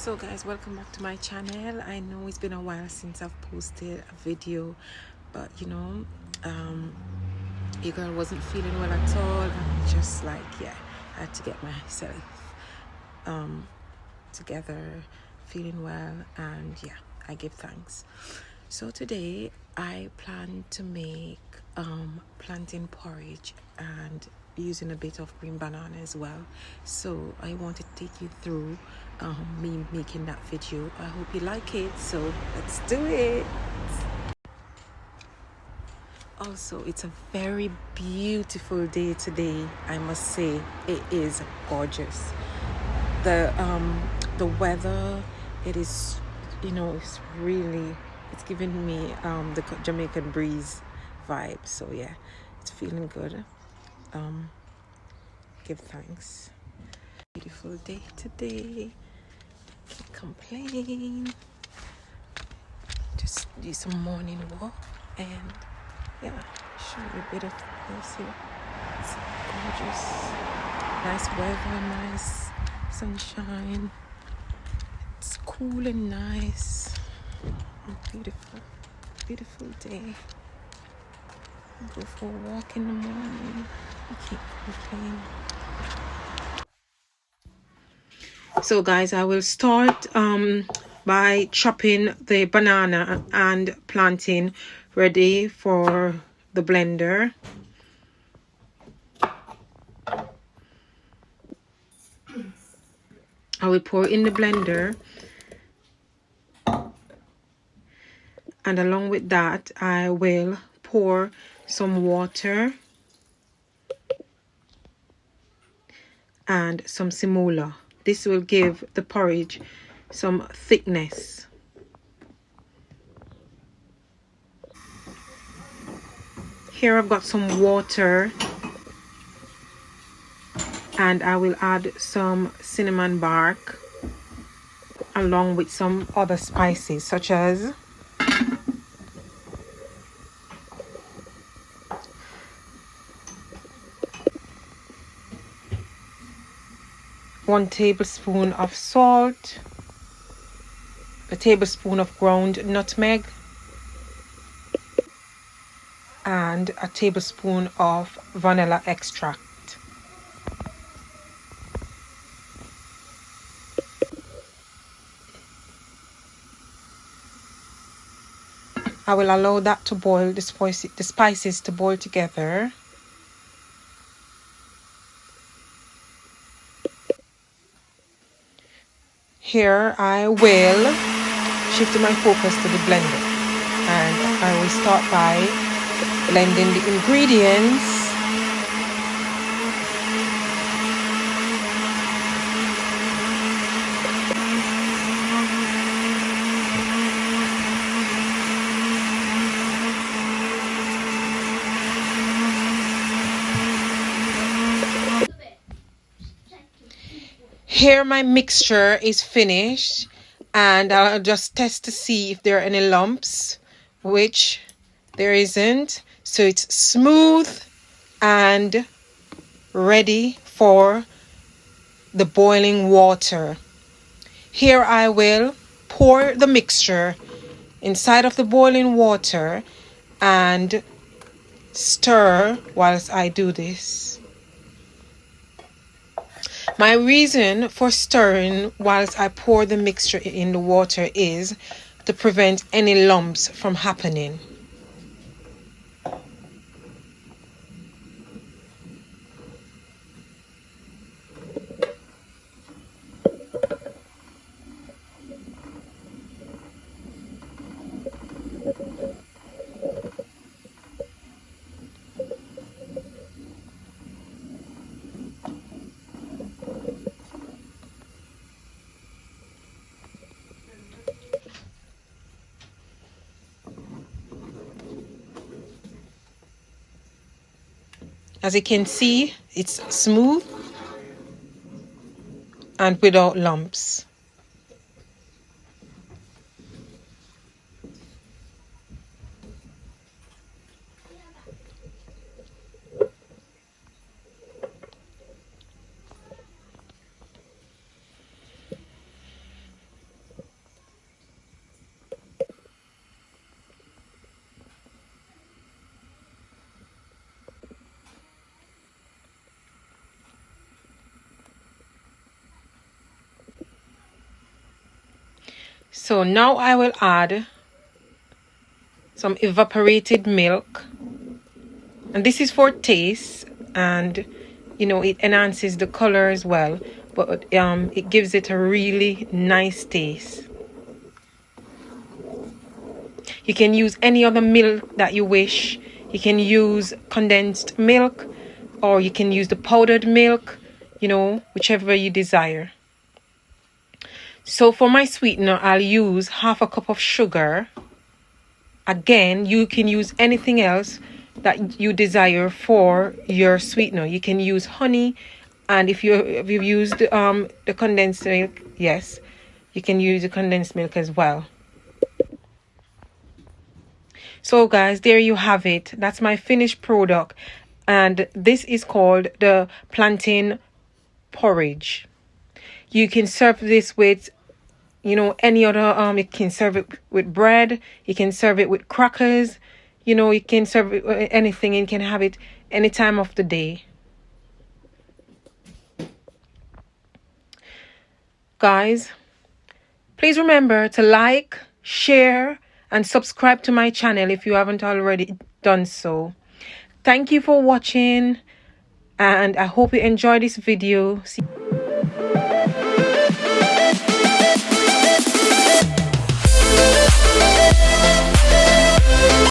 So guys, welcome back to my channel. I know it's been a while since I've posted a video, but your girl wasn't feeling well at all, and just like, yeah, I had to get myself together, feeling well, and yeah, I give thanks. So today I plan to make plantain porridge and using a bit of green banana as well. So I want to take you through me making that video. I hope you like it, so let's do it. Also, it's a very beautiful day today, I must say. It is gorgeous. The weather, it is, it's really, it's giving me the Jamaican breeze vibe. So yeah, it's feeling good. Give thanks. Beautiful day today. Can't complain. Just do some morning walk and yeah, show you a bit of this here. It's gorgeous. Nice weather, nice sunshine. It's cool and nice. Beautiful, beautiful day. Go for a walk in the morning. I can't complain. So guys, I will start by chopping the banana and plantain ready for the blender. I will pour in the blender, and along with that I will pour some water and some simula. This will give the porridge some thickness. Here I've got some water, and I will add some cinnamon bark along with some other spices such as one tablespoon of salt, a tablespoon of ground nutmeg, and a tablespoon of vanilla extract. I will allow that to boil, the spices to boil together. Here I will shift my focus to the blender, and I will start by blending the ingredients. Here my mixture is finished, and I'll just test to see if there are any lumps, which there isn't. So it's smooth and ready for the boiling water. Here I will pour the mixture inside of the boiling water and stir whilst I do this. My reason for stirring whilst I pour the mixture in the water is to prevent any lumps from happening. As you can see, it's smooth and without lumps. So now I will add some evaporated milk, and this is for taste, and you know, it enhances the color as well, but it gives it a really nice taste. You can use any other milk that you wish. You can use condensed milk, or you can use the powdered milk, you know, whichever you desire. So for my sweetener, I'll use half a cup of sugar. Again, you can use anything else that you desire for your sweetener. You can use honey, and if you've used the condensed milk, yes, you can use the condensed milk as well. So guys, there you have it. That's my finished product, and this is called the plantain porridge. You can serve this with, you know, any other, you can serve it with bread, you can serve it with crackers, you know, you can serve it with anything, and you can have it any time of the day. Guys, please remember to like, share, and subscribe to my channel if you haven't already done so. Thank you for watching, and I hope you enjoyed this video. See